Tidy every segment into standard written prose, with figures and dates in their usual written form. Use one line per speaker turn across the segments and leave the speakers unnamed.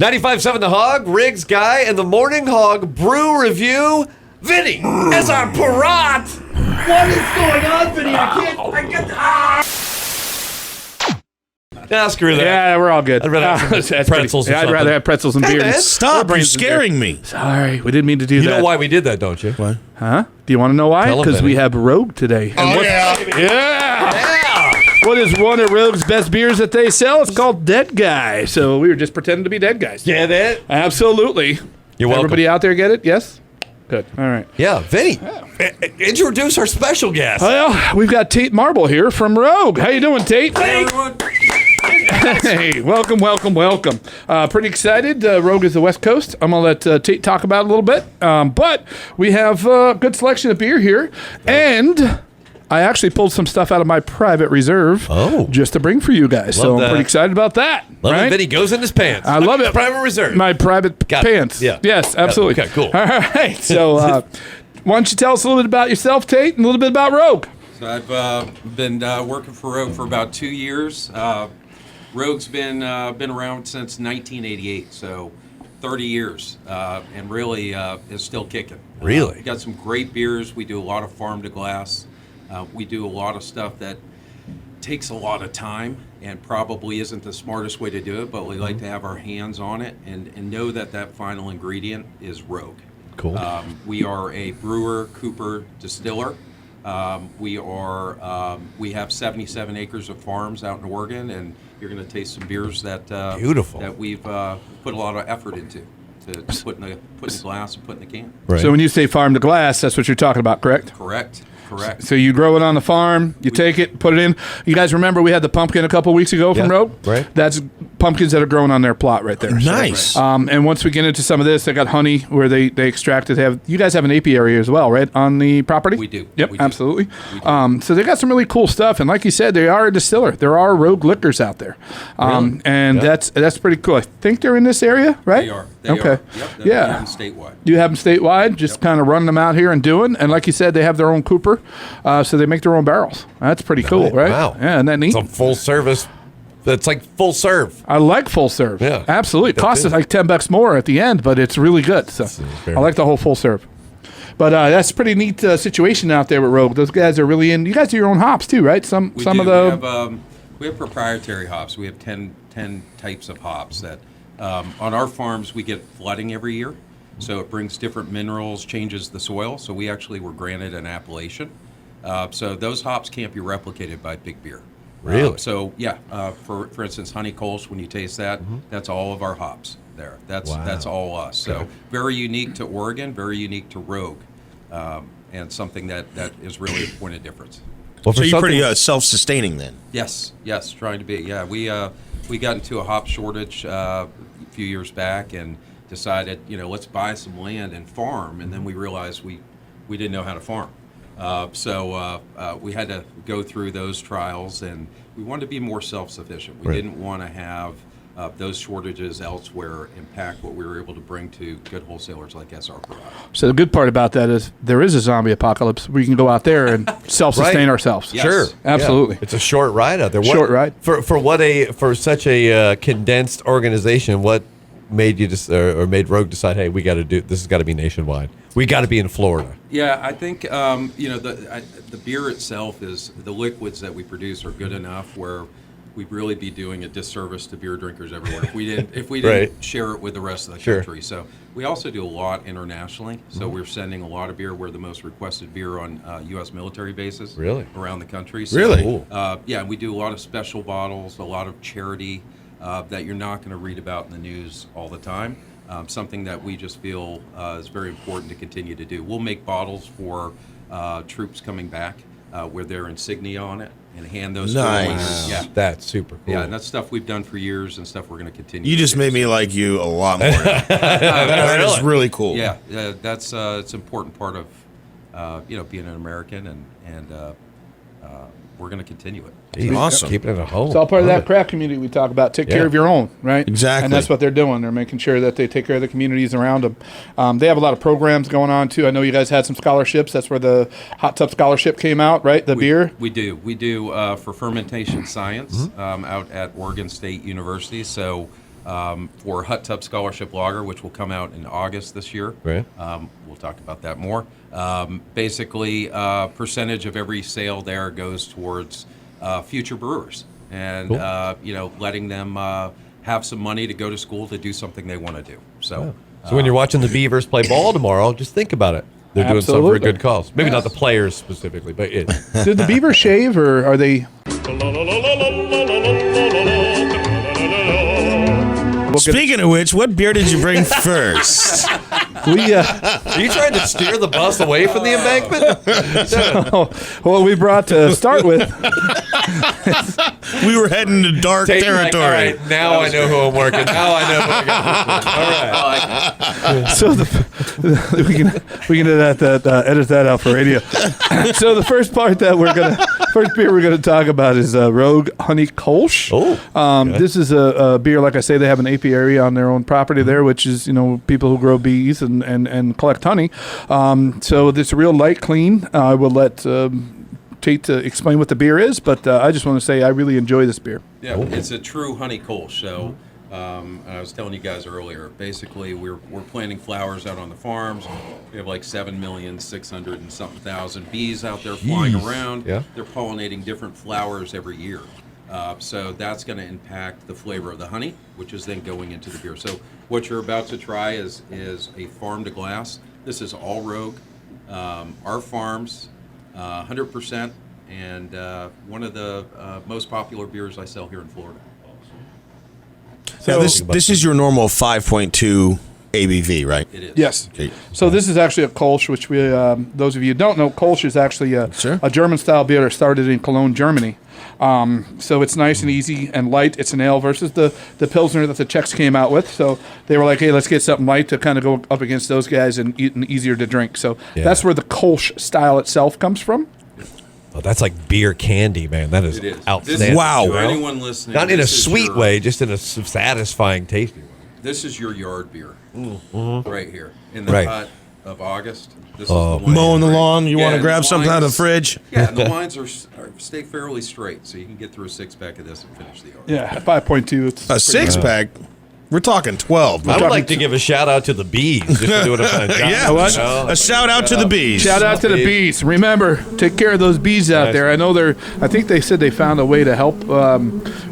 95.7 The Hog, Riggs Guy, and the Morning Hog Brew Review. Vinny, as our Parat. What is going on, Vinny? I can't. Nah, screw that.
Yeah, we're all good.
I'd rather have some pretzels.
I'd rather have pretzels and
Hey,
beer.
man.
Stop, you're scaring me.
Sorry, we didn't mean to do that.
You know why we did that, don't you?
What?
Huh? Do you want to know why?
Tell 'em,
Because we
Vinny.
have Rogue today. And
Yeah.
Yeah. What is one of Rogue's best beers that they sell? It's called Dead Guy. So we were just pretending to be dead guys.
Get it?
Absolutely.
You're welcome.
Everybody out there get it? Yes? Good. All right.
Yeah, Vinny. Introduce our special guest.
Well, we've got Tate Marble here from Rogue. How you doing, Tate?
Hey.
Hey, welcome. Pretty excited. Rogue is the West Coast. I'm going to let Tate talk about it a little bit. But we have a good selection of beer here. And I actually pulled some stuff out of my private reserve just to bring for you guys.
Love
so
that.
I'm pretty excited about that.
Love
right?
it, Vinny goes in his pants.
I love it.
Private reserve.
My private
Got it.
pants.
Yeah.
Yes, absolutely.
Okay, cool.
All right. So why don't you tell us a little bit about yourself, Tate, and a little bit about Rogue?
So I've been working for Rogue for about 2 years. Rogue's been around since 1988, so 30 years, and really is still kicking.
Really?
We got some great beers. We do a lot of farm to glass. We do a lot of stuff that takes a lot of time and probably isn't the smartest way to do it, but we like to have our hands on it and know that that final ingredient is Rogue.
Cool.
We are a brewer, cooper, distiller. We have 77 acres of farms out in Oregon, and you're going to taste some beers that
Beautiful.
that we've put a lot of effort into to put in the glass and put in the can.
Right.
So when you say farm to glass, that's what you're talking about, correct?
Correct.
So you grow it on the farm, you take it, put it in. You guys remember we had the pumpkin a couple weeks ago from
Yeah,
Rogue?
right.
That's pumpkins that are growing on their plot right there.
Nice.
So, and once we get into some of this, they got honey where they extract it. You guys have an apiary as well, right, on the property?
We do.
Yep,
We do.
absolutely.
We do.
So they got some really cool stuff. And like you said, they are a distiller. There are Rogue liquors out there.
Really?
And
Yeah.
that's pretty cool. I think they're in this area, right?
They are.
Okay.
Yep.
Yeah.
We have them statewide.
You have them statewide, just kind of running them out here and doing. And like you said, they have their own cooper, so they make their own barrels. That's pretty cool, right?
Wow.
Yeah, isn't that neat?
It's a full service. It's like full serve.
I like full serve.
Yeah.
Absolutely. It
That
costs
too.
us like $10 more at the end, but it's really good. So
fair.
I like the whole full serve. But that's a pretty neat situation out there with Rogue. Those guys are really in. You guys do your own hops too, right? Some
We
of
do.
the.
We have proprietary hops. We have 10 types of hops that on our farms we get flooding every year. So it brings different minerals, changes the soil. So we actually were granted an appellation. So those hops can't be replicated by big beer.
Really?
For instance, honey Kolsch, when you taste that, that's all of our hops there. That's
Wow.
all us. So very unique to Oregon, very unique to Rogue, and something that is really a point of difference.
Well,
So
for
you're
something-
pretty self-sustaining then.
Yes, trying to be. Yeah, we got into a hop shortage a few years back and decided, let's buy some land and farm, and then we realized we didn't know how to farm. So we had to go through those trials, and we wanted to be more self-sufficient. We
Right.
didn't want to have those shortages elsewhere impact what we were able to bring to good wholesalers like SR Product.
So the good part about that is there is a zombie apocalypse. We can go out there and self-sustain
Right.
ourselves.
Yeah.
Sure,
Absolutely.
Yeah. It's a short ride out there.
Short ride.
For such a condensed organization. What made you or made Rogue decide? Hey, we got to do this. Has got to be nationwide. We got to be in Florida.
Yeah, I think the beer itself is the liquids that we produce are good enough where we'd really be doing a disservice to beer drinkers everywhere if we didn't
Right.
share it with the rest of the
Sure.
country. So we also do a lot internationally. So we're sending a lot of beer. We're the most requested beer on U.S. military bases
Really?
around the country. So,
Really?
Cool.
yeah, we do a lot of special bottles, a lot of charity that you're not going to read about in the news all the time. Something that we just feel is very important to continue to do. We'll make bottles for troops coming back with their insignia on it and hand those to them.
Nice.
Yeah.
That's super cool.
Yeah, and that's stuff we've done for years and stuff we're going to continue.
You
to
just
do.
made me like you a lot more. That is really cool.
Yeah, that's it's an important part of being an American, and we're going to continue it.
Jeez,
Awesome.
Keeping it at home.
It's all part of that craft community we talk about. Take care
Yeah.
of your own, right?
Exactly.
And that's what they're doing. They're making sure that they take care of the communities around them. They have a lot of programs going on, too. I know you guys had some scholarships. That's where the Hot Tub Scholarship came out, right? The beer?
We do for fermentation science out at Oregon State University. So for Hot Tub Scholarship Lager, which will come out in August this year.
Right.
We'll talk about that more. Basically, percentage of every sale there goes towards future brewers, and letting them have some money to go to school to do something they want to do. So,
So when you're watching the Beavers play ball tomorrow, just think about it. They're doing something for a good cause. Maybe not the players specifically, but it.
Did the Beavers shave, or are they?
Speaking of which, what beer did you bring first?
We
Are you trying to steer the bus away from the embankment?
well, we brought to start with.
We were heading to dark territory.
All right, now I know who I'm working. Now I know who I got. All right.
So we can edit that out for radio. So the first beer we're gonna talk about is Rogue Honey Kolsch. This is a beer, like I say, they have an apiary on their own property there, which is people who grow bees and collect honey. So it's a real light, clean. I will let Tate to explain what the beer is, but I just want to say I really enjoy this beer.
Yeah, it's a true honey Kolsch. So I was telling you guys earlier, basically we're planting flowers out on the farms. We have like 7,600,000 and something thousand bees out there flying around.
Yeah.
They're pollinating different flowers every year. So that's going to impact the flavor of the honey, which is then going into the beer. So what you're about to try is a farm to glass. This is all Rogue. Our farms, 100%, and one of the most popular beers I sell here in Florida.
Now, this is your normal 5.2 ABV, right?
It is.
Yes.
Okay.
So this is actually a Kolsch, which we, those of you who don't know, Kolsch is actually a German-style beer that started in Cologne, Germany. So it's nice and easy and light. It's an ale versus the Pilsner that the Czechs came out with. So they were like, hey, let's get something light to kind of go up against those guys and easier to drink. So that's where the Kolsch style itself comes from.
Oh, that's like beer candy, man. That is outstanding.
Wow.
For anyone listening,
Not in a
this is
sweet
your-
way, just in a satisfying, tasty way.
This is your yard beer, right here in the hut of August. This is the one.
Mowing the lawn, you want to
and
grab
the
something out of the
wines-
fridge?
Yeah, and the wines stay fairly straight, so you can get through a 6-pack of this and finish the yard.
Yeah, 5.2. It's
A 6-pack? We're talking 12.
I would like to give a shout out to the bees just for doing a fine job.
Yeah, a shout out to the bees.
Shout out to the bees. Remember, take care of those bees out there. I think they said they found a way to help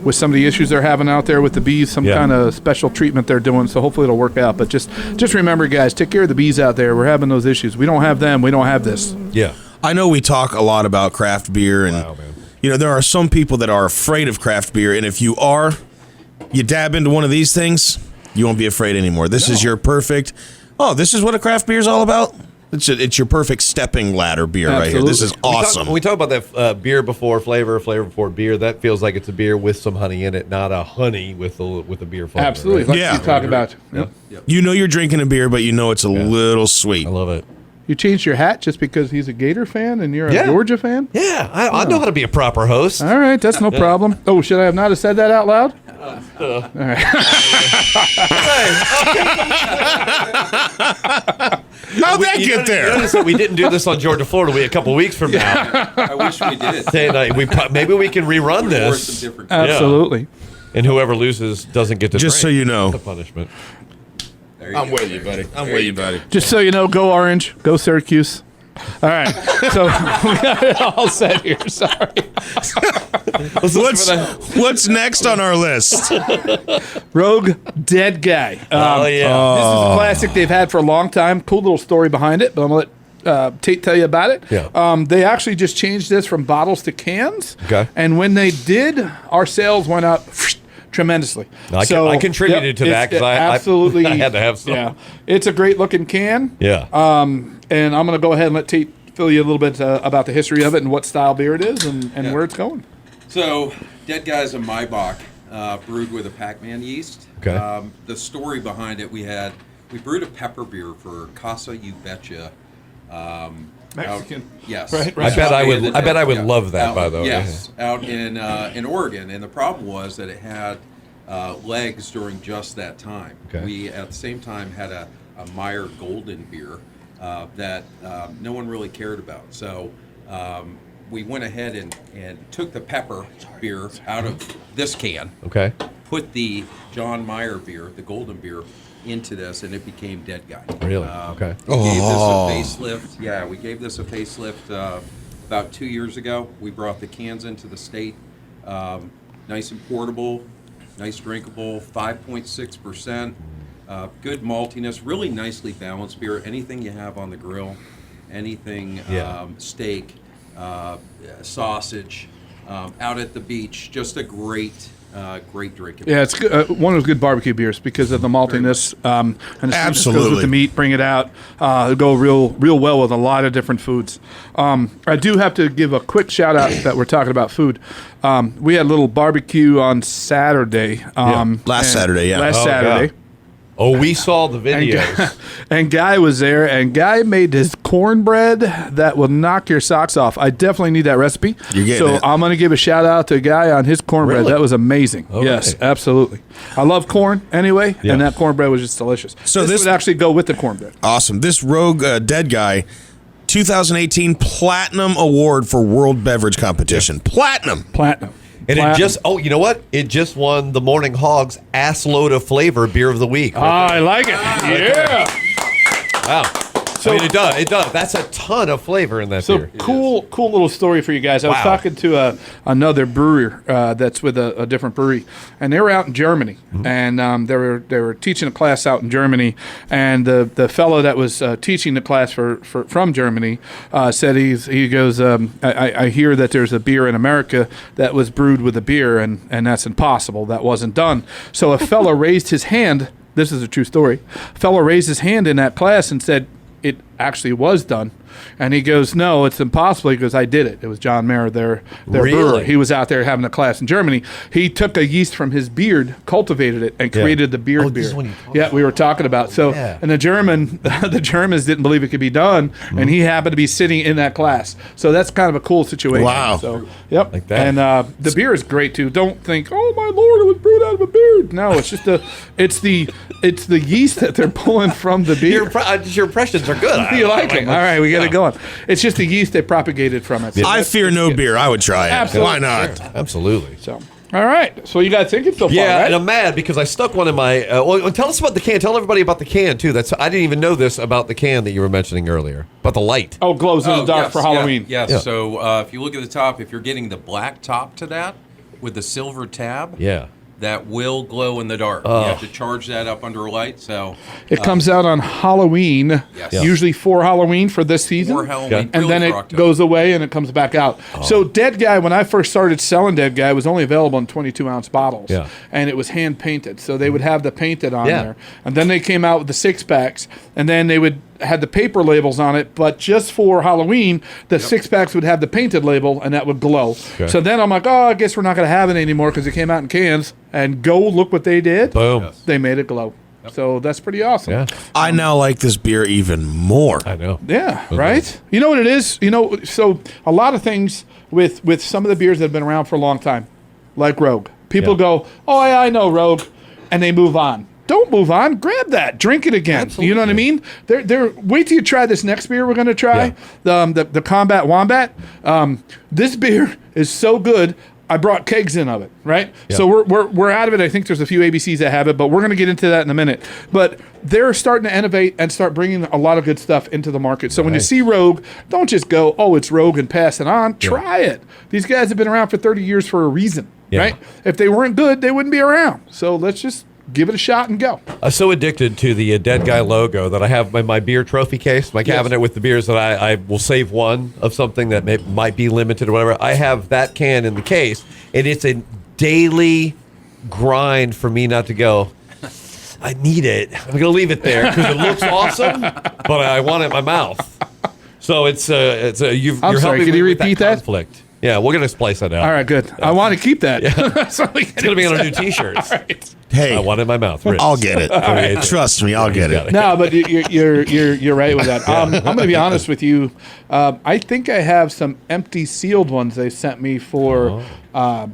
with some of the issues they're having out there with the bees, some kind of special treatment they're doing, so hopefully it'll work out. But just remember, guys, take care of the bees out there. We're having those issues. We don't have them. We don't have this.
Yeah.
I know we talk a lot about craft beer, and there are some people that are afraid of craft beer, and if you dab into one of these things, you won't be afraid anymore. This is your perfect. Oh, this is what a craft beer is all about. It's your perfect stepping ladder beer right here. This is awesome.
We talk about that beer before flavor before beer. That feels like it's a beer with some honey in it, not a honey with a beer flavor.
Absolutely.
Right?
Like you talk about. Yep.
You know you're drinking a beer, but you know it's a little sweet.
I love it.
You changed your hat just because he's a Gator fan and you're a Georgia fan?
Yeah, I know how to be a proper host.
All right, that's no problem. Oh, should I have not have said that out loud? All right.
How'd that get there?
You notice that we didn't do this on Georgia, Florida. A couple weeks from now.
I wish we did.
Maybe we can rerun this.
Absolutely.
And whoever loses doesn't get to
Just so
drink.
you know.
The punishment.
I'm with you, buddy. I'm with you, buddy.
Just so you know, go Orange, go Syracuse. All right, so we got it all set here. Sorry.
What's next on our list?
Rogue Dead Guy.
Oh, yeah.
This is a classic they've had for a long time. Cool little story behind it, but I'm going to let Tate tell you about it.
Yeah.
They actually just changed this from bottles to cans.
Okay.
And when they did, our sales went up tremendously.
I contributed to that because I
absolutely
I had to have some.
Yeah, it's a great looking can.
Yeah.
And I'm going to go ahead and let Tate fill you a little bit about the history of it and what style beer it is and where it's going.
So, Dead Guy's a Maibach, brewed with a Pac-Man yeast.
Okay.
The story behind it, we brewed a pepper beer for Casa You Betcha.
Mexican.
Yes.
Right.
I bet I would love that, by the way.
Yes, out in Oregon. And the problem was that it had legs during just that time.
Okay.
We, at the same time, had a Meyer Golden beer that no one really cared about. So we went ahead and took the pepper beer out of this can,
Okay.
put the John Mayer beer, the golden beer, into this, and it became Dead Guy.
Really? Okay.
We gave this a facelift. Yeah, we gave this a facelift about 2 years ago. We brought the cans into the state. Nice and portable, nice drinkable, 5.6%. Good maltiness, really nicely balanced beer. Anything you have on the grill, anything steak, sausage, out at the beach, just a great drinking.
Yeah, it's good, one of those good barbecue beers because of the maltiness and the sweetness goes with the meat. Bring it out. It'll go real well with a lot of different foods. I do have to give a quick shout out that we're talking about food. We had a little barbecue on Saturday.
Last Saturday.
Saturday.
Oh, we saw the videos.
And Guy was there, and Guy made his cornbread that will knock your socks off. I definitely need that recipe.
You're getting it.
I'm going to give a shout out to Guy on his cornbread.
Really?
That was amazing.
Okay.
Yes, absolutely. I love corn anyway, and that cornbread was just delicious.
So
this would actually go with the cornbread.
Awesome. This Rogue Dead Guy, 2018 Platinum Award for World Beverage Competition. Platinum.
And it just, you know what? It just won the Morning Hog's Ass Load of Flavor Beer of the Week.
I like it. Yeah.
Wow. I mean, it does. That's a ton of flavor in that beer.
Cool little story for you guys. I was talking to another brewer that's with a different brewery, and they were out in Germany, and they were teaching a class out in Germany, and the fellow that was teaching the class from Germany said he goes, I hear that there's a beer in America that was brewed with a beer, and that's impossible. That wasn't done. So a fellow raised his hand. This is a true story. A fellow raised his hand in that class and said, it actually was done. And he goes, no, it's impossible. He goes, I did it. It was John Mayer, their brewer. He was out there having a class in Germany. He took a yeast from his beard, cultivated it, and created the beard beer. We were talking about. So, and the Germans didn't believe it could be done, and he happened to be sitting in that class. So that's kind of a cool situation.
Wow.
So, yep.
Like that.
And the beer is great too. Don't think, oh my Lord, it was brewed out of a beard. No, it's just it's the yeast that they're pulling from the beer.
Your impressions are good.
You like it? All right, we got it going. It's just the yeast they propagated from it. So
I fear no beer. I would try it.
Absolutely.
Why not?
Absolutely.
So, all right. So you got thinking so far, right?
And I'm mad because I stuck one in my. Tell us about the can. Tell everybody about the can too. I didn't even know this about the can that you were mentioning earlier about the light.
Oh, glows in the dark for Halloween.
Yes.
Yeah.
So if you look at the top, if you're getting the black top to that with the silver tab, that will glow in the dark. You have to charge that up under a light. So
it comes out on Halloween, usually for Halloween for this season.
For Halloween,
and then it goes away and it comes back out. So Dead Guy, when I first started selling Dead Guy, it was only available in 22-ounce bottles.
Yeah.
And it was hand painted. So they would have the painted on there. And then they came out with the 6-packs, and then they would had the paper labels on it, but just for Halloween, the 6-packs would have the painted label, and that would glow. Okay. So then I'm like, I guess we're not going to have it anymore because it came out in cans. And look what they did.
Boom.
They made it glow. So that's pretty awesome.
Yeah.
I now like this beer even more.
I know.
Yeah, right? You know what it is? So a lot of things with some of the beers that have been around for a long time, like Rogue. People go, I know Rogue, and they move on. Don't move on. Grab that. Drink it again. Absolutely. You know what I mean? Wait till you try this next beer we're going to try, the Combat Wombat. This beer is so good. I brought kegs in of it, right? Yeah. So we're out of it. I think there's a few ABCs that have it, but we're going to get into that in a minute. But they're starting to innovate and start bringing a lot of good stuff into the market. So when you see Rogue, don't just go, it's Rogue and pass it on. Try it. These guys have been around for 30 years for a reason, right? If they weren't good, they wouldn't be around. So let's just give it a shot and go.
I'm so addicted to the Dead Guy logo that I have in my beer trophy case, my cabinet with the beers that I will save one of something that might be limited or whatever. I have that can in the case, and it's a daily grind for me not to go, I need it. I'm going to leave it there because it looks awesome, but I want it in my mouth. So you're helping
can
me
you
with
repeat
that conflict. Yeah, we're going to splice that out.
All right, good. I want to keep that.
It's going to be on our new T-shirts.
Right.
Hey,
I want it in my mouth. Rich.
I'll get it. Trust me, I'll get it.
No, but you're right with that. I'm going to be honest with you. I think I have some empty sealed ones they sent me for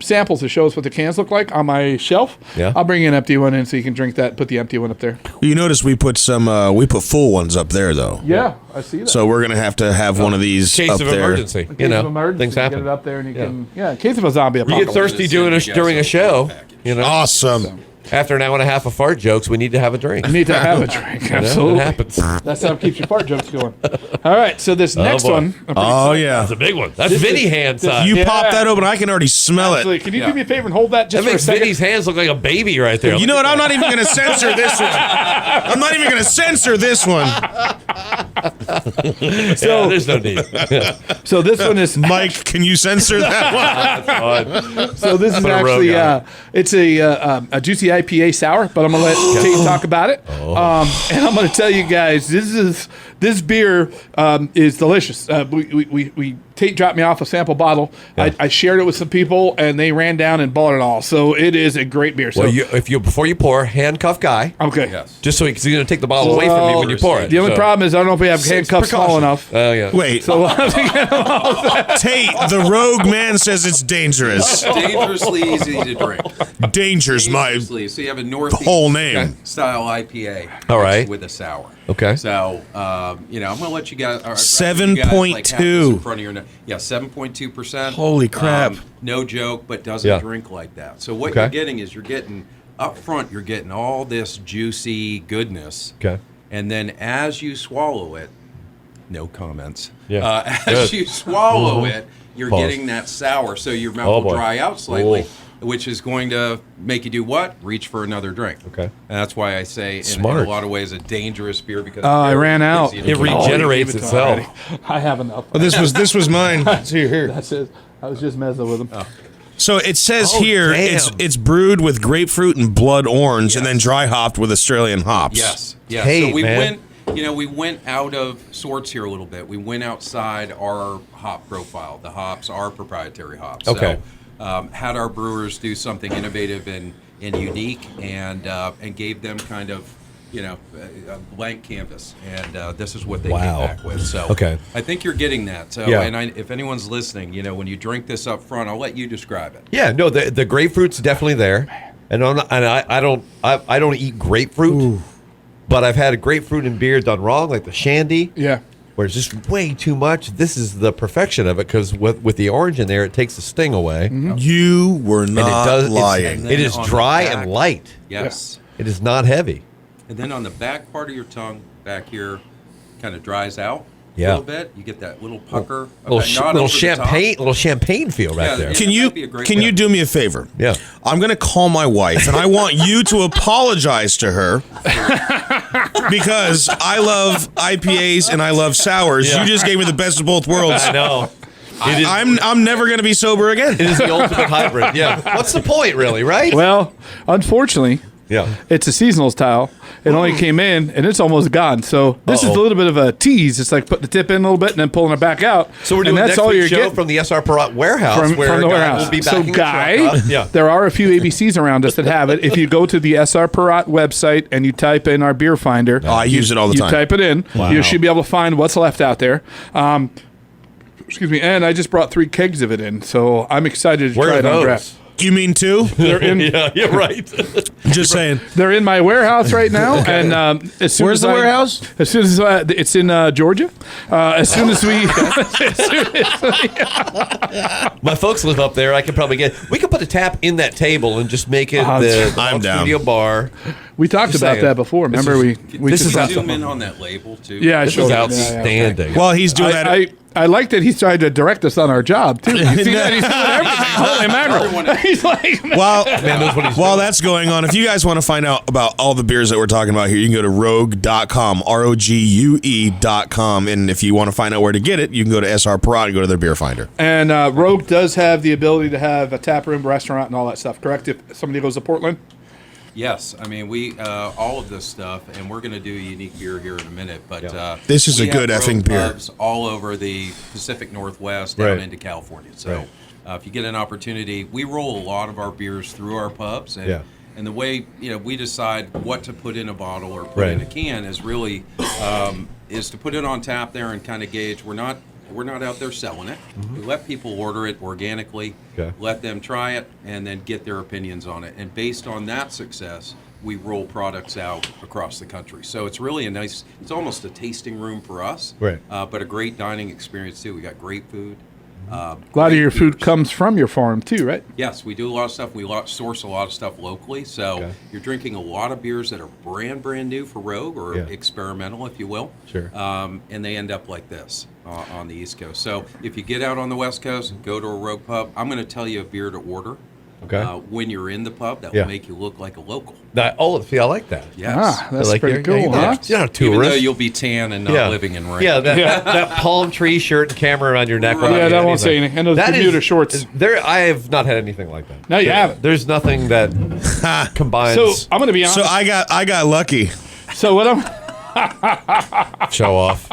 samples to show us what the cans look like on my shelf. Yeah. I'll bring you an empty one in so you can drink that. Put the empty one up there.
You notice we put full ones up there though.
Yeah, I see that.
So we're gonna have to have one of these
case
up
of
there.
Emergency.
Things happen. Get it up there and you can. Yeah, in case of a zombie
You
apocalypse.
get thirsty during a show. You know,
Awesome.
after an hour and a half of fart jokes, we need to have a drink.
You need to have a drink.
You know,
Absolutely.
it happens.
That's how it keeps your fart jokes going. All right, so this next
boy.
one. I'm pretty
Oh,
excited.
yeah.
That's a big one. That's
This
Vinny
is-
hand
this-
size.
You
Yeah.
pop that open, I can already smell
Absolutely.
it.
Can you do me a favor and hold that just
That
for a
makes
second?
Vinny's hands look like a baby right there.
You know what? I'm not even going to censor this one. I'm not even going to censor this one.
So there's no need.
So this one is
Mike, can you censor that one?
So this is
Put a
actually
rogue on
it's a juicy IPA sour, but I'm gonna let Tate talk about it. And I'm gonna tell you guys this beer is delicious. We Tate dropped me off a sample bottle.
Yeah.
I shared it with some people, and they ran down and bought it all. So it is a great beer. So
Well, before you pour, handcuff guy.
okay.
Yes.
Just so he's going to take the bottle away from you when you pour it.
The only
So-
problem is I don't know if we have handcuffs small
precaution.
enough.
Oh yeah.
Wait,
So we'll have to get them all.
Tate, the rogue man says it's dangerous.
Dangerously easy to drink.
Danger's my
Dangerously. So you have a northeast
whole name.
style IPA.
All right.
With a sour.
Okay.
So, I'm going to let you guys.
7.2.
In front of your yeah, 7.2%.
Holy crap.
No joke, but doesn't
Yeah.
drink like that. So what
Okay.
you're getting is up front, you're getting all this juicy goodness.
Okay.
And then as you swallow it, no comments.
Yeah.
As
Good.
you swallow it, you're
Pause.
getting that sour, so your mouth
Oh,
will
boy.
dry out slightly,
Ooh.
which is going to make you do what? Reach for another drink.
Okay.
And that's why I say, in
Smart.
a lot of ways, a dangerous beer because
I ran out.
easy to
It
drink.
regenerates
Give it to
itself.
already. I have enough.
Oh, this was mine. It's here.
That's it. I was just messing with them.
So it says
Oh,
here
damn.
it's brewed with grapefruit and blood orange and then dry hopped with Australian hops.
Yes. Yes.
Hey,
so we
man.
we went out of sorts here a little bit. We went outside our hop profile. The hops are proprietary hops.
Okay.
So, had our brewers do something innovative and unique, and gave them kind of, a blank canvas, and this is what they
Wow.
came back with. So,
Okay.
I think you're getting that. So,
Yeah.
if anyone's listening, when you drink this up front, I'll let you describe it.
Yeah, no, the grapefruit's definitely there, and I don't eat grapefruit, but I've had a grapefruit in beer done wrong, like the shandy,
Yeah.
where it's just way too much. This is the perfection of it because with the orange in there, it takes the sting away,
You were
and
not
it does.
lying.
It is
On the
dry
back-
and light.
Yes.
It is not heavy.
And then on the back part of your tongue, back here, kind of dries out
Yeah.
a little bit. You get that little pucker, of
Little,
that knot
little
over the top.
champagne feel right
Yeah,
there.
yeah.
Can
It
you
might be a great
can you
pick.
do me a favor?
Yeah.
I'm going to call my wife and I want you to apologize to her because I love IPAs and I love sours.
Yeah.
You just gave me the best of both worlds.
I know. It is,
I'm never going to be sober again.
it is the ultimate hybrid. Yeah. What's the point, really? Right?
Well, unfortunately,
yeah.
it's a seasonal style. It only came in, and it's almost gone. So this is a
Uh-oh.
little bit of a tease. It's like putting the tip in a little bit and then pulling it back out.
So we're doing
and
next week's show from the SR Perot warehouse,
from
where
the
Guy
warehouse.
will be
So,
backing the
Guy,
truck up. Yeah.
there are a few ABCs around us that have it. If you go to the SR Perot website and you type in our beer finder,
I use it all the
you
time.
type it in,
Wow.
you should be able to find what's left out there. Excuse me, and I just brought 3 kegs of it in, so I'm excited to
Where
try
are
it on
those?
draft.
You mean two?
They're in.
Yeah, right.
Just saying.
They're in my warehouse right now, and as soon
Where's
as
the warehouse?
As soon as it's in Georgia. As soon as we,
My folks live up there. I could probably we could put a tap in that table and just make it the
I'm down.
studio bar.
we talked
Just
about
saying.
that before. Remember, we
this
just
is
got
Zoom
something.
in on that label too.
Yeah, I
This
showed
is
it. Yeah,
outstanding.
Well, he's doing that.
I like that he's trying to direct us on our job too. You see that? He's doing everything. Holy mackerel! He's like,
While,
Man knows what he's
while
doing.
that's going on, if you guys want to find out about all the beers that we're talking about here, you can go to rogue.com, ROGUE.com. And if you want to find out where to get it, you can go to SR Perot and go to their beer finder.
and Rogue does have the ability to have a tap room, restaurant, and all that stuff. Correct? If somebody goes to Portland.
Yes, I mean we all of this stuff, and we're going to do a unique beer here in a minute. But
This is
we
a good
have
effing
road
beer.
pubs all over the Pacific Northwest down
Right.
into California. So
Right.
if you get an opportunity, we roll a lot of our beers through our pubs, and
Yeah.
and the way we decide what to put in a bottle or put in a
Right.
can is really is to put it on tap there and kind of gauge. We're not out there selling it. We let people order it organically,
Okay.
let them try it, and then get their opinions on it. And based on that success, we roll products out across the country. So it's really it's almost a tasting room for us,
Right.
but a great dining experience too. We got great food.
A lot of your food comes from your farm too, right?
Yes, we do a lot of stuff. We source a lot of stuff locally. So you're drinking a lot of beers that are brand new for Rogue or experimental, if you will.
Sure.
And they end up like this on the East Coast. So if you get out on the West Coast, go to a Rogue pub. I'm going to tell you a beer to order.
Okay.
When you're in the pub, that will make you look like a local.
See, I like that.
Yes.
That's
like
pretty cool, huh?
You're not a
Even though
tourist.
you'll be tan and not living in rain.
Yeah, that palm tree shirt and camera around your neck.
Right.
Yeah, that won't say anything. And those commuter shorts.
I have not had anything like that.
No, you haven't.
There's nothing that combines.
So I'm going to be honest.
So I got lucky.
So what I'm
show off.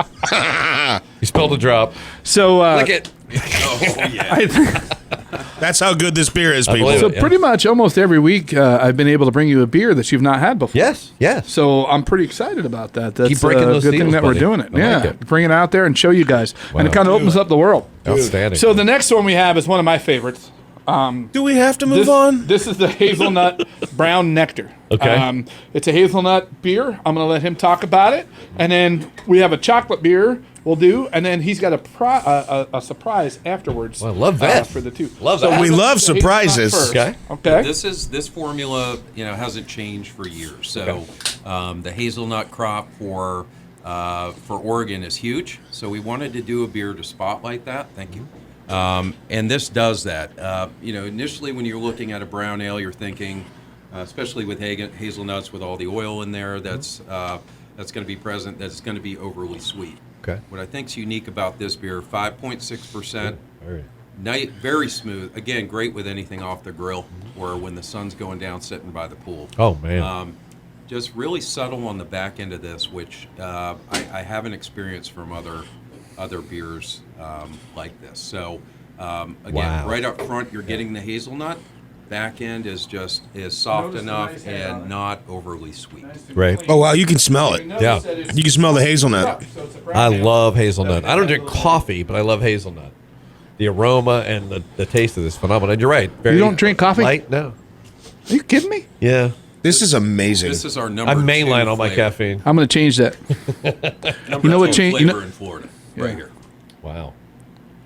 You spilled a drop.
so
Lick it.
Oh, yeah.
That's how good this beer is,
I
people.
believe
So
it.
pretty much almost every week, I've been able to bring you a beer that you've not had before.
Yes.
So I'm pretty excited about that. That's
Keep breaking
a
those
good thing
seals,
that we're
buddy.
doing it.
I like it.
Bring it out there and show you guys, and it
Wow.
kind of opens up the world.
Outstanding.
So the next one we have is one of my favorites.
Do we have to move on?
This is the Hazelnut Brown Nectar.
Okay.
It's a hazelnut beer. I'm going to let him talk about it, and then we have a chocolate beer. We'll do, and then he's got a surprise afterwards.
Well, I love that.
For the two.
Love that.
we'll
We
go
love
with the hazelnut
surprises.
first.
Okay.
Okay.
This formula, hasn't changed for years. So the hazelnut crop for Oregon is huge. So we wanted to do a beer to spotlight that. Thank you. And this does that. Initially when you're looking at a brown ale, you're thinking, especially with hazelnuts, with all the oil in there, that's going to be present. That's going to be overly sweet.
Okay.
What I think is unique about this beer, 5.6%.
All right.
Night, very smooth. Again, great with anything off the grill or when the sun's going down sitting by the pool.
Oh man.
Just really subtle on the back end of this, which I haven't experienced from other beers like this. So again,
Wow.
right up front, you're getting the hazelnut. Back end is soft
Notice the
enough
nice head on
and
it.
not overly sweet.
Right.
Oh wow, you can smell it.
Yeah.
You can smell the hazelnut.
I love hazelnut. I don't drink coffee, but I love hazelnut. The aroma and the taste of this is phenomenal. And you're right. Very
You don't drink coffee?
Light? No.
Are you kidding me?
Yeah.
This is amazing.
This is our number.
I'm mainline
two
on my
flavor.
caffeine.
I'm going to change that.
Number
You know what
two
change- you
flavor
know-
in Florida, right here.
Wow.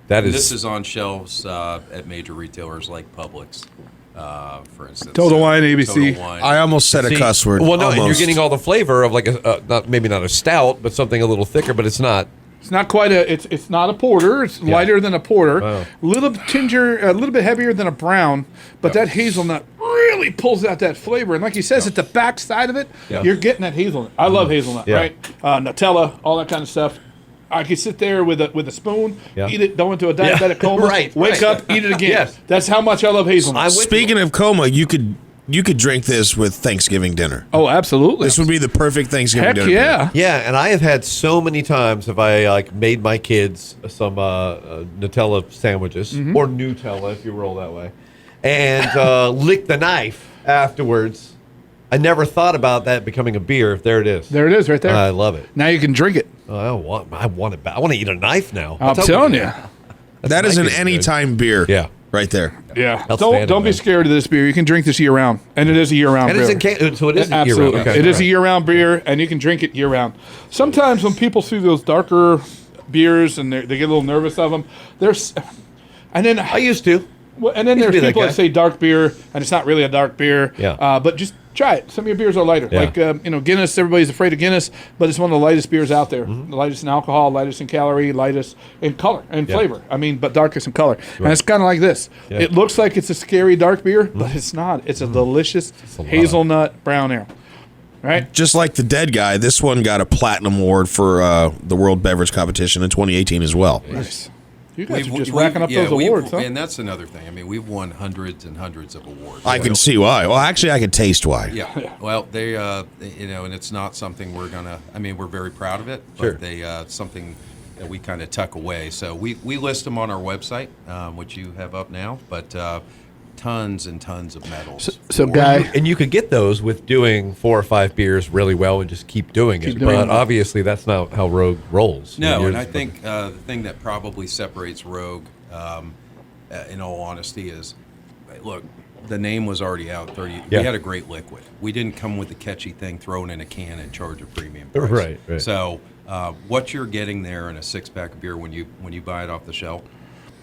That
And
is.
this is on shelves at major retailers like Publix, for instance.
Total Wine, ABC.
Total Wine.
I almost said a
See,
cuss word.
Well, no, and you're
Almost.
getting all the flavor of like maybe not a stout, but something a little thicker. But it's not.
It's not quite it's not a porter. It's lighter than a porter.
Wow.
A little bit heavier than a brown, but that hazelnut really pulls out that flavor. And like he says, at the back side of it, you're getting that hazelnut. I love hazelnut,
Yeah.
right? Nutella, all that kind of stuff. I could sit there with a spoon, eat it, go into a diabetic coma,
Right,
wake
right.
up, eat it again.
Yes.
That's how much I love hazelnut.
I'm with
Speaking of coma, you could drink this with Thanksgiving dinner.
Oh, absolutely.
This would be the perfect Thanksgiving
Heck
dinner. beer.
yeah.
Yeah, and I have had so many times have I like made my kids some Nutella sandwiches or Nutella if you roll that way, and lick the knife afterwards. I never thought about that becoming a beer. There it is.
There it is, right there.
I love it.
Now you can drink it.
I want it back. I want to eat a knife now.
I'm
That's
telling
how-
you.
That is
my
an
kid's
anytime beer.
Yeah.
Right there.
Yeah.
Outstanding,
Don't be
man.
scared of this beer. You can drink this year round, and it is a year round
And
beer.
it's in so it is
Absolutely.
year round. Okay.
It is a
Right.
year-round beer, and you can drink it year-round. Sometimes when people see those darker beers and they get a little nervous of them, and then
I used to.
and then
used to
there's
be that
people
guy.
that say dark beer, and it's not really a dark beer.
Yeah.
But just try it. Some of your beers are lighter.
Yeah.
Like Guinness. Everybody's afraid of Guinness, but it's one of the lightest beers out there. The lightest in alcohol, lightest in calorie, lightest in color and flavor. I mean, but darkest in color. And it's kind of like this.
Yeah.
It looks like it's a scary dark beer, but it's not. It's a delicious
a lot.
hazelnut brown ale. Right?
Just like the dead guy, this one got a platinum award for the World Beverage Competition in 2018 as well.
Nice. You guys are just racking up those awards, huh?
And that's another thing. I mean, we've won hundreds and hundreds of awards.
I can see why. Well, actually, I can taste why.
Yeah. Well, they, and it's not something we're gonna. I mean, we're very proud of it, but
Sure.
it's something that we kind of tuck away. So we list them on our website, which you have up now, but tons and tons of medals.
So
for-
guy,
And you could get those with doing 4 or 5 beers really well and just keep doing it.
doing
But
it.
obviously, that's not how Rogue rolls.
No, and I
Yours-
think the thing that probably separates Rogue, in all honesty, is look, the name was already out.
Yeah.
We had a great liquid. We didn't come with the catchy thing thrown in a can and charge a premium price.
Right.
So what you're getting there in a 6-pack of beer when you buy it off the shelf,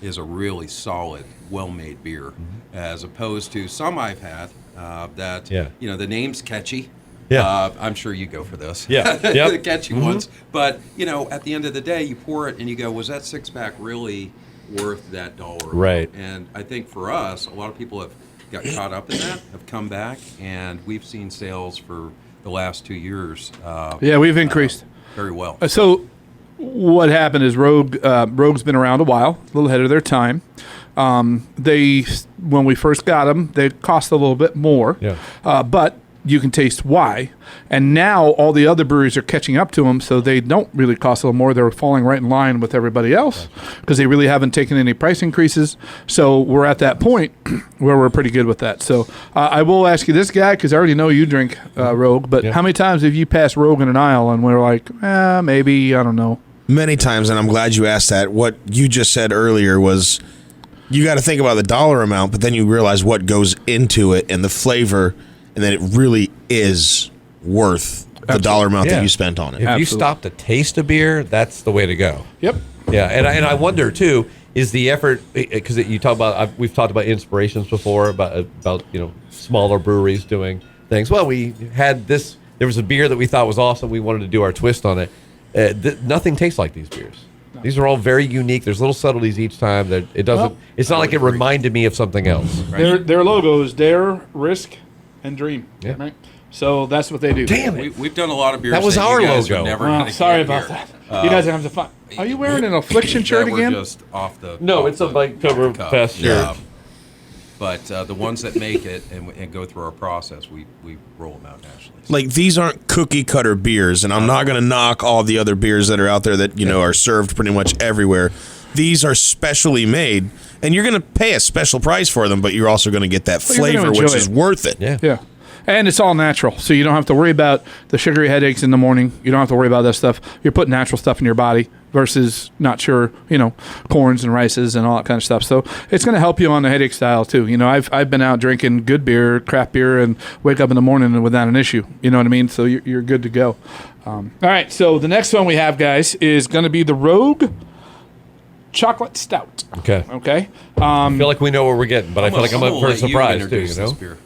is a really solid, well-made beer, as opposed to some I've had that you know the name's catchy.
Yeah.
I'm sure you go for this.
Yeah.
The
Yep.
catchy ones. But, you know, at the end of the day, you pour it and you go, was that six-pack really worth that $1?
Right.
And I think for us, a lot of people have got caught up in that, have come back, and we've seen sales for the last 2 years.
Yeah, we've increased.
Very well.
So what happened is Rogue's been around a while, a little ahead of their time. When we first got them, they cost a little bit more.
Yeah.
But you can taste why. And now all the other breweries are catching up to them, so they don't really cost a little more. They're falling right in line with everybody else because they really haven't taken any price increases. So we're at that point where we're pretty good with that. So I will ask you this, guy, because I already know you drink Rogue, but how many times have you passed Rogue in an aisle and we're like, maybe, I don't know.
Many times, and I'm glad you asked that. What you just said earlier was you got to think about the dollar amount, but then you realize what goes into it and the flavor, and that it really is worth the dollar amount that you spent on it.
If you stop to taste a beer, that's the way to go.
Yep.
Yeah, and I wonder too, is the effort, because you talk about, we've talked about inspirations before about you know, smaller breweries doing things. Well, we had this. There was a beer that we thought was awesome. We wanted to do our twist on it. Nothing tastes like these beers. No. These are all very unique. There's little subtleties each time that it doesn't. Well, it's not like it reminded me of something else.
Right? Their logo is Dare, Risk, and Dream. Yeah. Right. So that's what they do.
Damn it.
We've done a lot of beers.
That was our logo.
Sorry about that. You guys are having some fun. Are you wearing an Affliction shirt again?
Just off the.
No, it's a like cover fest shirt.
But the ones that make it and go through our process, we roll them out nationally.
Like, these aren't cookie cutter beers, and I'm not going to knock all the other beers that are out there that, you know, are served pretty much everywhere. These are specially made, and you're going to pay a special price for them, but you're also going to get that flavor, which is worth it.
Yeah.
Yeah. And it's all natural, so you don't have to worry about the sugary headaches in the morning. You don't have to worry about that stuff. You're putting natural stuff in your body versus not sure, you know, corns and rices and all that kind of stuff. So it's going to help you on the headache style too. You know, I've been out drinking good beer, craft beer, and wake up in the morning without an issue. You know what I mean? So you're good to go. All right. So the next one we have, guys, is going to be the Rogue Chocolate Stout.
Okay.
Okay.
I feel like we know what we're getting, but I feel like I'm up for a surprise too. You know.
Beer.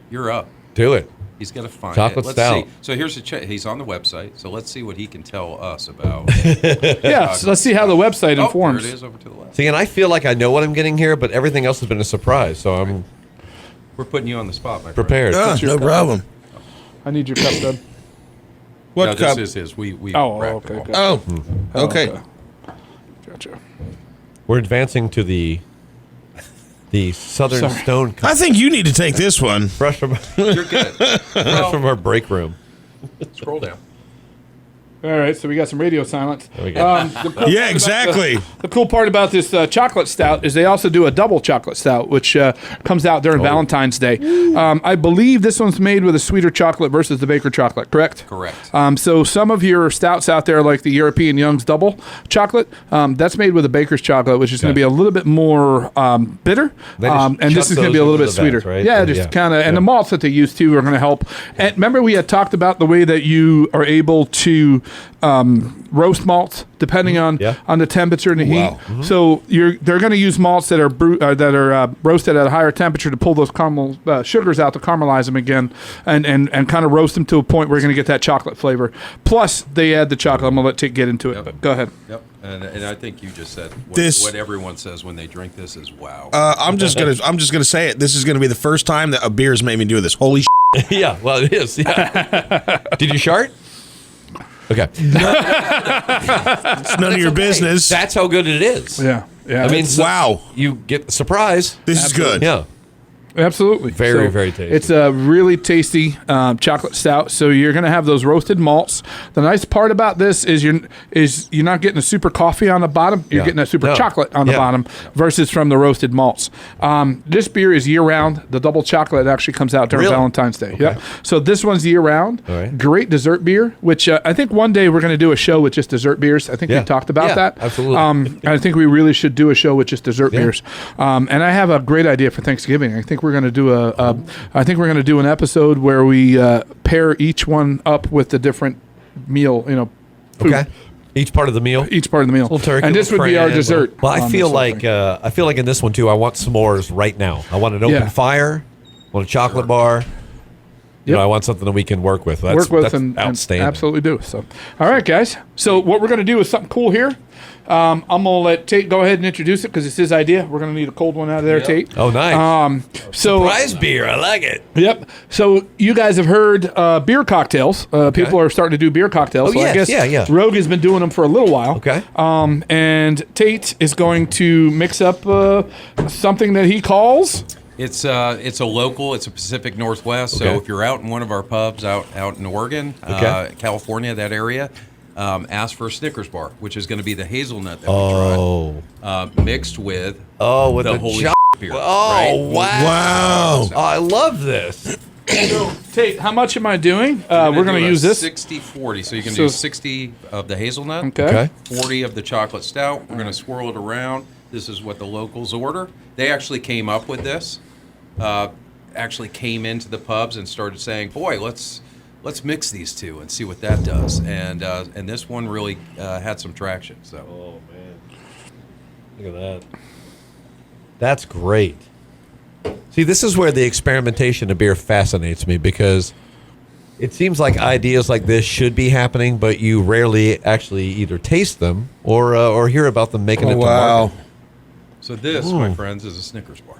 You're up.
Do it.
He's going to find
Chocolate
it.
Stout.
See. So here's he's on the website. So let's see what he can tell us about.
Yeah. So let's see how the website informs.
There it is over to the left.
See, and I feel like I know what I'm getting here, but everything else has been a surprise. So
We're putting you on the spot, my friend.
prepared.
No problem.
I need your cup, Doug.
What
No,
cup?
this is his. We
Oh, okay. Good.
Oh, okay.
Gotcha.
We're advancing to the Southern Stone Cup.
I think you need to take this one.
Fresh from
You're good.
fresh from our break room.
Scroll down.
All right, so we got some radio silence.
There we go.
Yeah, exactly.
The cool part about this chocolate stout is they also do a double chocolate stout, which comes out during Valentine's Day. I believe this one's made with a sweeter chocolate versus the Baker chocolate, correct?
Correct.
So some of your stouts out there, like the European Young's double chocolate, that's made with a Baker's chocolate, which is going to be a little bit more bitter. And this is going to be a little bit sweeter.
Right?
Yeah, just kind of. And the malts that they use too are going to help. And remember, we had talked about the way that you are able to roast malts depending on the temperature and the heat.
Wow.
So they're going to use malts that are roasted at a higher temperature to pull those caramel sugars out to caramelize them again, and kind of roast them to a point where you're going to get that chocolate flavor. Plus, they add the chocolate. I'm going to let Tick get into it. But go ahead.
Yep. And I think you just said what everyone says when they drink this is wow.
I'm just gonna say it. This is gonna be the first time that a beer has made me do this. Holy shit.
Yeah, well, it is. Yeah. Did you shart? Okay.
It's none of your business.
That's how good it is.
Yeah.
I mean,
wow.
You get the surprise.
This is good.
Yeah.
Absolutely.
Very, very tasty.
It's a really tasty chocolate stout. So you're going to have those roasted malts. The nice part about this is you're not getting a super coffee on the bottom. You're getting a super chocolate on the bottom versus from the roasted malts. This beer is year-round. The double chocolate actually comes out during Valentine's Day.
Okay.
Yep. So this one's year-round.
All right.
Great dessert beer, which I think one day we're going to do a show with just dessert beers. I think we talked about that.
Absolutely.
I think we really should do a show with just dessert beers. And I have a great idea for Thanksgiving. I think we're going to do an episode where we pair each one up with a different meal, food.
Okay. Each part of the meal.
Each part of the meal.
Little turkey,
And this would
little
be our
cran,
dessert.
Well,
on
I
this
feel
whole
like
thing.
in this one too. I want s'mores right now. I want an open
Yeah.
fire. I want a chocolate bar. You
Yep.
know, I want something that we can work with. That's
and
outstanding.
absolutely do. So, all right, guys. So what we're going to do is something cool here. I'm going to let Tate go ahead and introduce it because it's his idea. We're going to need a cold one out of there, Tate.
Oh, nice.
So
Prize beer. I like it.
Yep. So you guys have heard beer cocktails. People are starting to do beer cocktails.
Oh,
so I
yes.
guess
Yeah.
Rogue has been doing them for a little while.
Okay.
And Tate is going to mix up something that he calls.
It's a local. It's a Pacific Northwest. So
Okay.
if you're out in one of our pubs out in Oregon,
Okay.
California, that area, ask for a Snickers bar, which is going to be the hazelnut that
Oh.
we tried, mixed with
With
the
the
holy beer.
Oh,
right?
Wow.
Oh, I love this.
Tate, how much am I doing?
We're
We're going to use this.
60-40. So you can
So-
do 60 of the hazelnut,
Okay.
40 of the chocolate stout. We're going to swirl it around. This is what the locals order. They actually came up with this. Actually came into the pubs and started saying, "Boy, let's mix these two and see what that does." And this one really had some traction. So
Oh man, look at that. That's great. See, this is where the experimentation of beer fascinates me because it seems like ideas like this should be happening, but you rarely actually either taste them or hear about them making it to market.
So this, my friends, is a Snickers bar.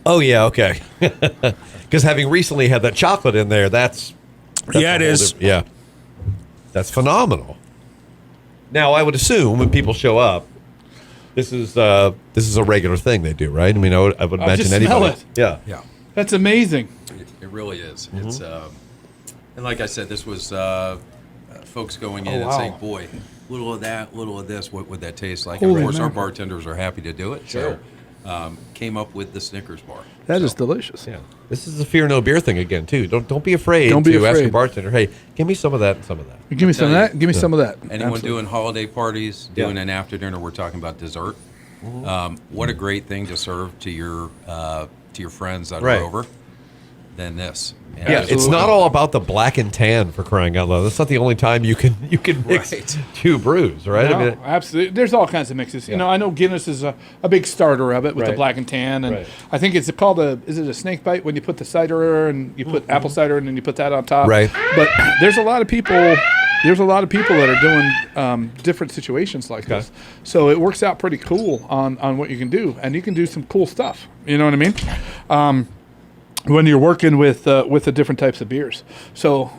Oh yeah, okay. Because having recently had that chocolate in there, that's
Yeah, it
a whole
is.
Yeah, that's phenomenal. Now, I would assume when people show up, this is a regular thing they do, right? I mean, I would imagine
just
anybody.
smell it.
Yeah.
Yeah,
That's amazing.
it really is. It's and like I said, this was folks going in
Oh,
and
wow.
saying, "Boy, little of that, little of this. What would that taste like?"
Holy
and of course, our
mackerel.
bartenders are happy to do it. So came up with the Snickers bar.
That is delicious.
Yeah. This is a fear no beer thing again too. Don't be afraid
Don't be
to ask your
afraid.
bartender, "Hey, give me some of that and some of that."
Give me some of
tell you.
that. Give me some of that.
Anyone
Absolutely.
doing holiday parties, doing
Yeah.
an after dinner, we're talking about dessert. What a great thing to serve to your friends that
Right.
are over than this. And
Yeah, it's
Absolutely.
not all about the black and tan for crying out loud. That's not the only time you can mix
Right.
two brews, right?
No, absolutely. There's all kinds of mixes. You know, I know Guinness is a big starter of it with the
Right.
black and tan, and
Right.
I think it's called is it a snake bite when you put the cider and you put apple cider and then you put that on top.
Right.
But there's a lot of people. There's a lot of people that are doing different situations like this, so it works out pretty cool on what you can do, and you can do some cool stuff. You know what I mean? When you're working with the different types of beers, so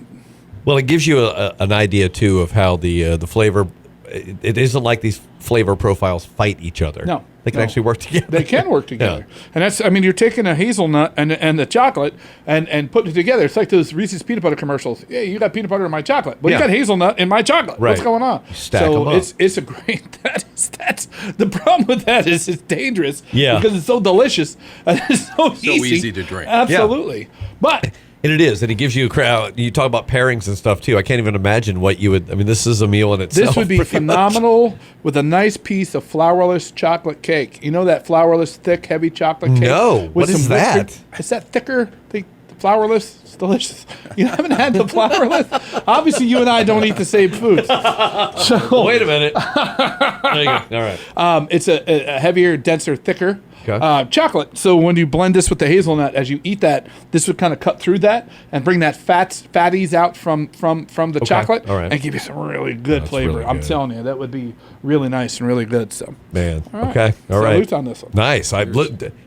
Well, it gives you an idea too of how the flavor. It isn't like these flavor profiles fight each other.
No,
they can
no.
actually work together.
they can work together. And that's, I mean, you're taking a hazelnut and the chocolate and putting it together. It's like those Reese's peanut butter commercials. Yeah, you got peanut butter in my chocolate. Well,
Yeah.
you got hazelnut in my chocolate. What's
Right.
going on?
Stack
so
'em up.
it's a great. That's the problem with that is it's dangerous.
Yeah.
Because it's so delicious and it's so
easy to drink.
Absolutely. But
And it is, and it gives you a crowd. You talk about pairings and stuff too. I can't even imagine what you would. I mean, this is a meal in itself.
this would be
pretty much.
phenomenal with a nice piece of flourless chocolate cake. You know that flourless, thick, heavy chocolate cake?
No.
With
What is
some whipped-
that?
Is that thicker? The flourless? It's delicious. You haven't had the flourless? Obviously, you and I don't eat the same foods. So
Wait a minute. There you go. All right.
it's a heavier, denser, thicker
Okay.
chocolate. So when you blend this with the hazelnut, as you eat that, this would kind of cut through that and bring that fatties out from the chocolate
All right.
and give you some really good flavor.
really
I'm
good.
telling you, that would be really nice and really good. So
Man.
right.
Okay. All right.
Salute on this one.
Nice.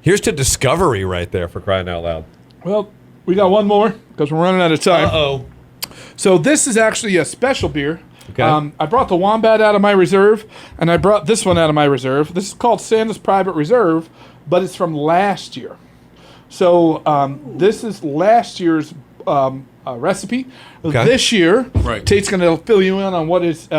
Here's to discovery right there for crying out loud.
Well, we got one more because we're running out of time.
Oh.
So this is actually a special beer.
Okay.
I brought the Wombat out of my reserve, and I brought this one out of my reserve. This is called Santa's Private Reserve, but it's from last year. So this is last year's recipe.
Okay.
This year,
Right.
Tate's going to fill you in on what is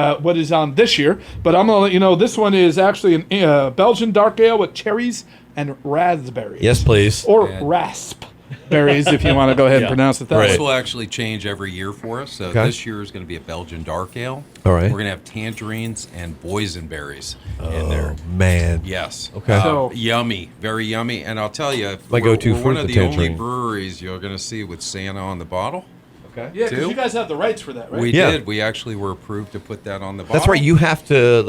on this year. But I'm going to let you know this one is actually a Belgian dark ale with cherries and raspberries.
Yes, please.
Or
And-
raspberries, if you want to go ahead and pronounce it that
Right.
way.
This will actually change every year for us. So
Okay.
this year is going to be a Belgian dark ale.
All right.
We're going to have tangerines and boysenberries in there.
Man.
Yes.
Okay.
So-
Yummy, very yummy. And I'll tell you,
My go-to
we're one
fruit,
of
the
the only
tangerine.
breweries you're going to see with Santa on the bottle.
Okay.
Yeah, because
Two?
you guys have the rights for that, right?
We
Yeah.
did. We actually were approved to put that on the bottle.
That's right. You have to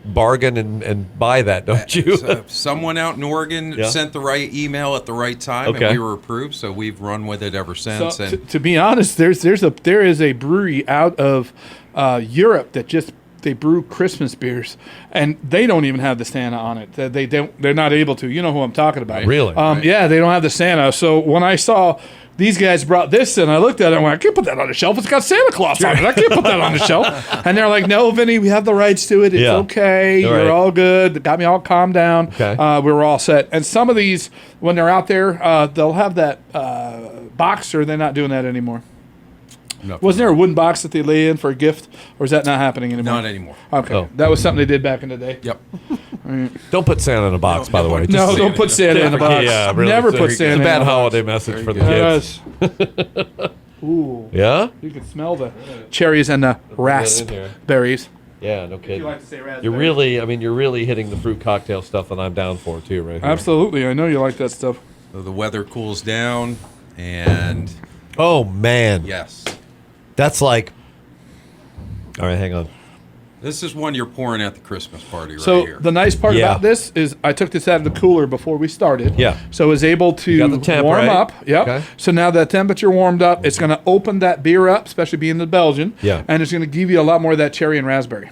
bargain and buy that, don't you?
Someone out in Oregon
Yeah.
sent the right email at the right time,
Okay.
and we were approved. So we've run with it ever
So,
since. And
to be honest, there is a brewery out of Europe that they brew Christmas beers, and they don't even have the Santa on it. They're not able to. You know who I'm talking about?
Right.
Really?
Right.
Yeah, they don't have the Santa. So when I saw these guys brought this, and I looked at it and went, I can't put that on the shelf. It's got Santa Claus on it. I can't put that on the shelf. And they're like, no, Vinny, we have the rights to it. It's
Yeah.
okay.
All
You're
right.
all good. It got me all calmed down.
Okay.
We were all set. And some of these, when they're out there, they'll have that box, or they're not doing that anymore.
no,
Wasn't there a wooden box that they lay in for a gift, or is that not happening anymore?
not anymore.
Okay,
Oh.
that was something they did back in the day.
Yep.
Don't put Santa in a box,
No,
by the
no,
way.
No,
Just
don't put Santa in the box.
Yeah, really.
Never
It's
put
a-
Santa
It's
in
a bad
the box.
holiday message for the
Very
kids.
Yes. Ooh,
Yeah?
you can smell the cherries and the raspberries.
Yeah, no kidding.
You like to say raspberries.
You're really hitting the fruit cocktail stuff that I'm down for too, right here.
Absolutely, I know you like that stuff.
So the weather cools down, and
Oh man,
yes,
that's like. All right, hang on.
this is one you're pouring at the Christmas party right
So
here.
the nice part
Yeah.
about this is I took this out of the cooler before we started.
Yeah.
So I was able to
got the temp,
warm
right?
up. Yep.
Okay.
So now that temperature warmed up, it's going to open that beer up, especially being the Belgian.
Yeah.
And it's going to give you a lot more of that cherry and raspberry.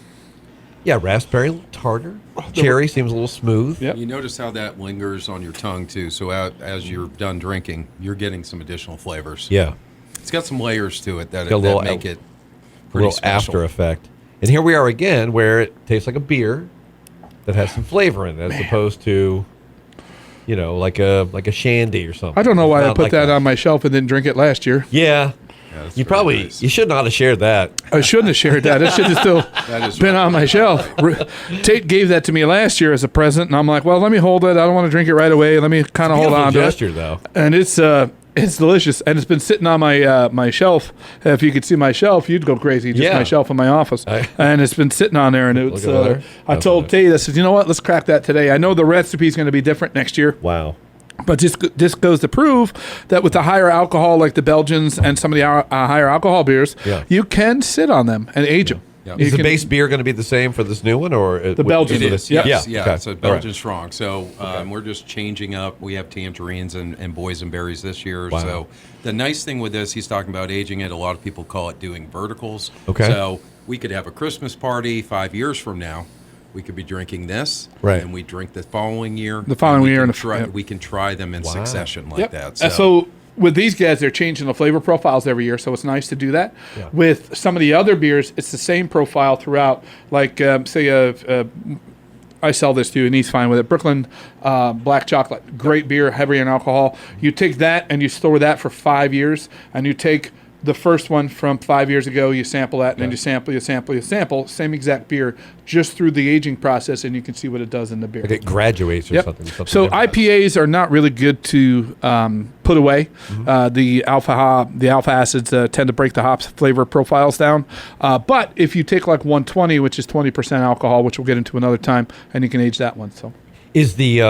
Yeah, raspberry, a little tartar. Cherry seems a little smooth.
Yep.
You notice how that lingers on your tongue too. So as you're done drinking, you're getting some additional flavors.
Yeah,
It's got some layers to it that,
Got a little
that make it
a
pretty
little
special.
after effect. And here we are again, where it tastes like a beer that has some flavor in it, as opposed to, like a shandy or something.
I don't know why
It's
I
not
put
like
that on my shelf and didn't drink it last year.
Yeah,
Yeah, that's
you
very
probably
nice.
you should not have shared that.
I shouldn't have shared that. It should have still
That is
been
right.
on my shelf. Tate gave that to me last year as a present, and I'm like, well, let me hold it. I don't want to drink it right away. Let me kind of hold
Beautiful
on to it.
gesture, though.
And it's delicious, and it's been sitting on my my shelf. If you could see my shelf, you'd go crazy. Just
Yeah.
my shelf in my office, and it's been sitting on there. And it's.
over there.
I
That's
told
nice.
Tate, I said, you know what? Let's crack that today. I know the recipe's going to be different next year,
Wow.
but this goes to prove that with the higher alcohol, like the Belgians and some of the higher alcohol beers,
Yeah.
you can sit on them and age them.
Yeah.
You
Is the
can-
base beer going to be the same for this new one, or
The Belgian
It is.
Yeah.
Yes,
Yeah.
yeah.
Okay.
It's a
All right.
Belgian strong. So we're just changing up. We have tangerines and boysenberries this year.
Wow.
So the nice thing with this, he's talking about aging it. A lot of people call it doing verticals.
Okay.
So we could have a Christmas party 5 years from now. We could be drinking this,
Right.
and we drink the following year.
The following
and we
year
can
and the-
try,
yep.
we can try them in succession like that.
So with these guys, they're changing the flavor profiles every year, so it's nice to do that.
Yeah.
With some of the other beers, it's the same profile throughout. Like, say, I sell this to you, and he's fine with it. Brooklyn Black Chocolate, great beer, heavy in alcohol. You take that and you store that for 5 years, and you take the first one from 5 years ago, you sample that, and then you sample, same exact beer, just through the aging process, and you can see what it does in the beer.
like it graduates or
Yep.
something?
So
different.
IPAs are not really good to put away.
Mm-hmm.
The alpha acids tend to break the hops flavor profiles down. But if you take like 120, which is 20% alcohol, which we'll get into another time, and you can age that one. So
Is the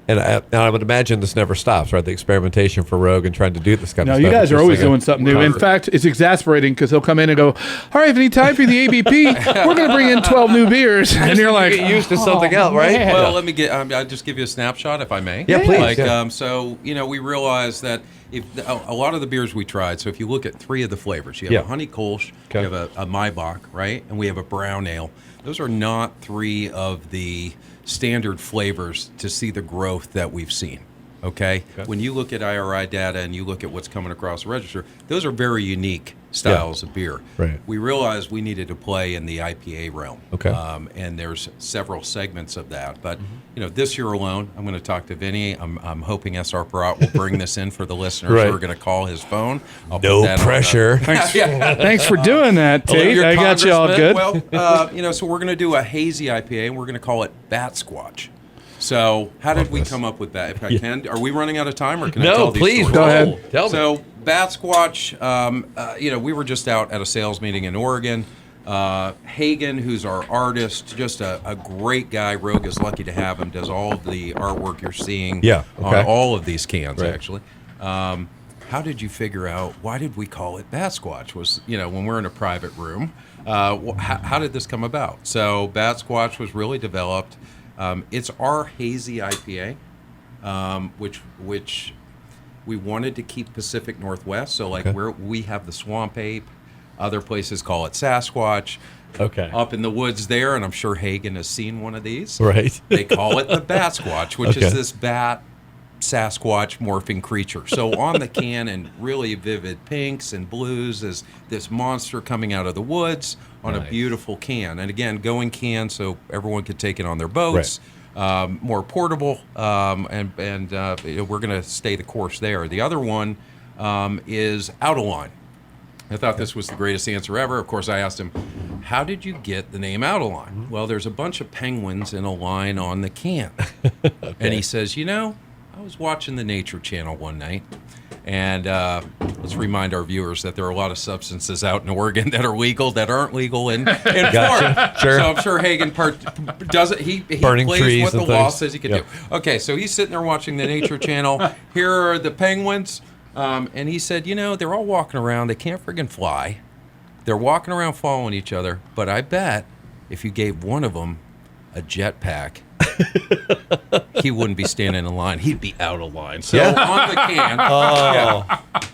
and I would imagine this never stops, right? The experimentation for Rogue and trying to do this kind
no,
of
you
stuff.
guys
It's
are
just
always
like a-
doing something new. In fact, it's exasperating because he'll come in and go, "All right, any time for the ABP? We're going to bring in 12 new beers," and you're like,
get used to something else, right?
man.
Well, let me get. I'll just give you a snapshot, if I may.
Yeah, please,
Like,
yeah.
so we realized that if a lot of the beers we tried. So if you look at three of the flavors, you have
Yeah.
a honey Kolsch,
Okay.
you have a Maibach, right, and we have a brown ale. Those are not three of the standard flavors to see the growth that we've seen. Okay? When you look at IRI data and you look at what's coming across the register, those are very unique styles of beer.
Right.
We realized we needed to play in the IPA realm.
Okay.
And there's several segments of that. But this year alone, I'm going to talk to Vinny. I'm hoping SR Perot will bring this in for the listeners
Right.
who are going to call his phone. I'll put
No
that on
pressure.
Thanks for doing that, Tate.
Your
I got you all good.
Well, so we're going to do a hazy IPA, and we're going to call it Bat Squatch. So how did we come up with that? If I can, are we running out of time, or can I
No,
tell these
please,
stories?
go ahead.
Tell me.
So Bat Squatch, we were just out at a sales meeting in Oregon. Hagen, who's our artist, just a great guy. Rogue is lucky to have him. Does all of the artwork you're seeing
Yeah, okay.
on all of these cans,
Right.
actually. how did you figure out, why did we call it Bat Squatch? Was, when we're in a private room, how did this come about? So Bat Squatch was really developed. It's our hazy IPA, which we wanted to keep Pacific Northwest. So like we have the Swamp Ape, other places call it Sasquatch.
Okay.
Up in the woods there, and I'm sure Hagen has seen one of these.
Right.
They call it the Bat Squatch, which is this bat Sasquatch morphing creature. So on the can in really vivid pinks and blues is this monster coming out of the woods on a beautiful can. And again, going can so everyone could take it on their boats. Right. More portable, and we're going to stay the course there. The other one is Out of Line. I thought this was the greatest answer ever. Of course, I asked him, how did you get the name Out of Line? Well, there's a bunch of penguins in a line on the can. And he says, I was watching the Nature Channel one night, and let's remind our viewers that there are a lot of substances out in Oregon that are legal that aren't legal in Florida.
Sure.
So I'm sure Hagen does it. He
Burning
plays
trees
what the
and
law
things.
says he can do. Okay, so he's sitting there watching the Nature Channel. Here are the penguins. And he said, they're all walking around. They can't friggin' fly. They're walking around following each other. But I bet if you gave one of them a jetpack, he wouldn't be standing in line. He'd be out of line. So on the can,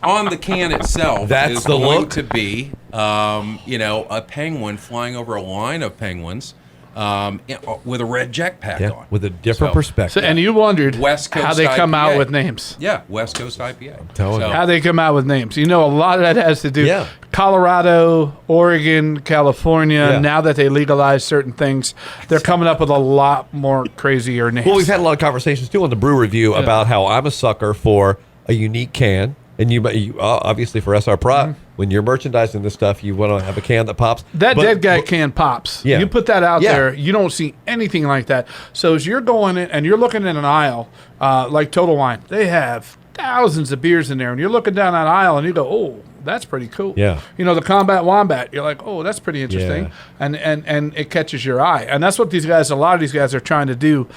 on the can itself,
That's
is
the
going
look?
to be, a penguin flying over a line of penguins with a red jetpack on.
With a different perspective.
So, and you wondered
West Coast
how they come out
IPA.
with names.
Yeah, West Coast IPA.
telling you.
How they come out with names. A lot of that has to do.
Yeah.
Colorado, Oregon, California.
Yeah.
Now that they legalize certain things, they're coming up with a lot more crazier names.
Well, we've had a lot of conversations too on the Brew Review about how I'm a sucker for a unique can, and you obviously for SR Pro, when you're merchandising this stuff, you want to have a can that pops.
That
But-
dead guy can pops.
Yeah.
You put that out
Yeah.
there, you don't see anything like that. So as you're going in and you're looking in an aisle, like Total Wine, they have thousands of beers in there, and you're looking down that aisle and you go, oh, that's pretty cool.
Yeah.
The Combat Wombat, you're like, oh, that's pretty interesting.
Yeah.
And it catches your eye. And that's what a lot of these guys are trying to do,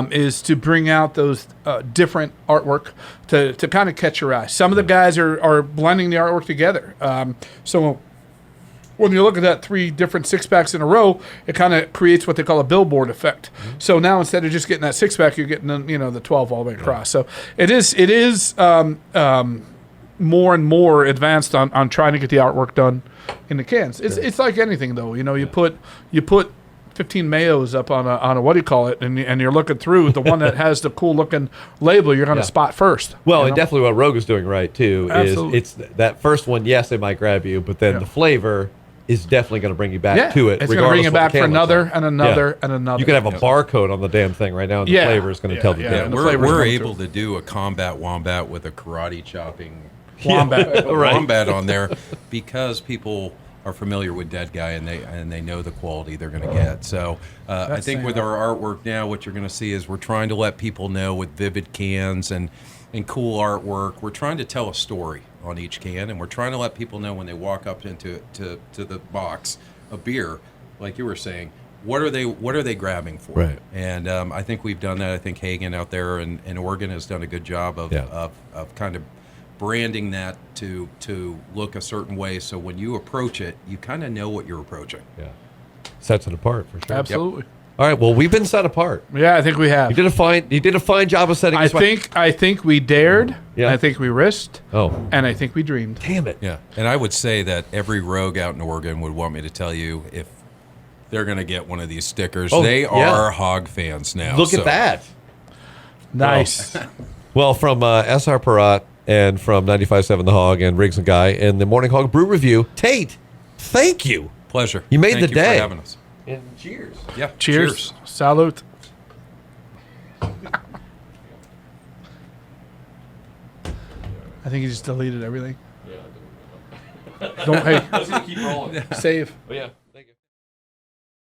is to bring out those different artwork to kind of catch your eye. Some of the guys are blending the artwork together. So when you look at that 3 different six-packs in a row, it kind of creates what they call a billboard effect. So now instead of just getting that six-pack, you're getting the 12 all the way across. So it is more and more advanced on trying to get the artwork done in the cans. It's like anything though. You put 15 mayos up on a what do you call it, and you're looking through the one that has the cool looking label. You're going to spot first.
Well, and definitely what Rogue is doing right too
Absolutely.
is it's that first one. Yes, it might grab you, but then the flavor is definitely going to bring you back to it.
It's going to bring you
regardless
back
what the
for
can looks
another
like.
and another and another.
You could have a barcode on the damn thing right now, and the flavor is going to tell the
yeah.
difference.
the flavor's
We're
coming
able to do a combat wombat with a karate chopping
Wombat.
wombat on there because people are familiar with Dead Guy and they know the quality they're going to get. So I think with our artwork now, what you're going to see is we're trying to let people know with vivid cans and cool artwork. We're trying to tell a story on each can, and we're trying to let people know when they walk up into to the box of beer, like you were saying, what are they grabbing for?
Right.
And I think we've done that. I think Hagen out there in Oregon has done a good job of kind of branding that to look a certain way, so when you approach it, you kind of know what you're approaching.
Yeah, sets it apart for sure.
Absolutely.
All right, well, we've been set apart.
Yeah, I think we have.
You did a fine job of setting.
I think we dared.
Yeah.
I think we risked.
Oh,
And I think we dreamed.
damn it!
Yeah, and I would say that every rogue out in Oregon would want me to tell you if they're going to get one of these stickers.
Oh,
they
yeah.
are hog fans now.
Look at that.
Nice.
Well, from SR Parat and from 95.7 The Hog and Riggs and Guy and the Morning Hog Brew Review, Tate, thank you.
Pleasure.
You made
Thank
the
you
day.
for having us.
And cheers.
Yeah.
Cheers. Salute. I think he just deleted everything. Don't hey,
Keep rolling.
save.
Oh, yeah.